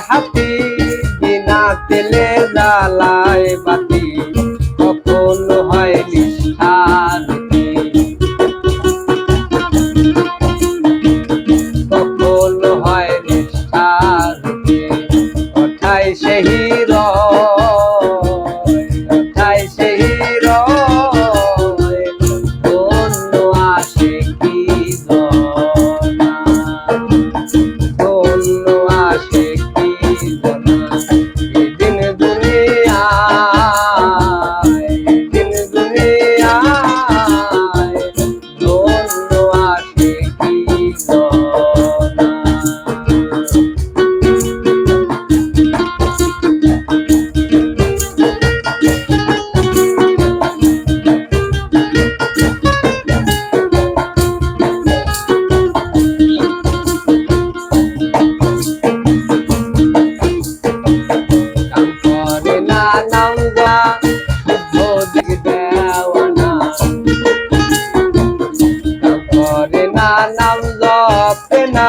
হাতি বিনা তেলে জ্বালায় বাতি কখন হয় নিষ্ঠারতি কখন হয় নিষ্ঠারতি ওঠাই সে ওঠাই সে অন্য আসে কি অন্য আসে নাম জপে না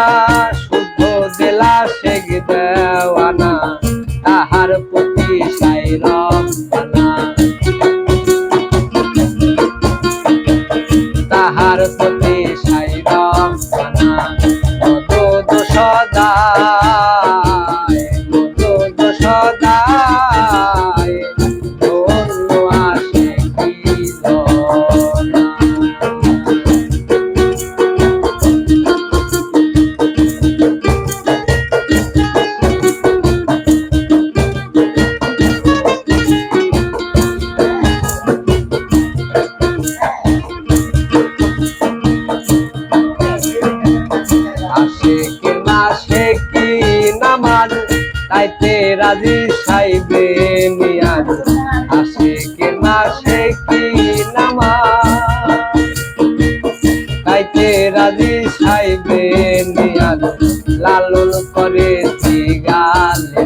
শুদ্ধ দিলা শেখ দেওয়ানা তাহার প্রতি সাই রব্বানা তাহার প্রতি সাই রব্বানা মদদ সদায় মদদ সদায় অন্য আসে কি নামাজ তাইতে রাজি সাইবে নিয়াজ আসে কে মাসে কি নামাজ তাইতে রাজি সাইবে নিয়াজ লালন করে গালে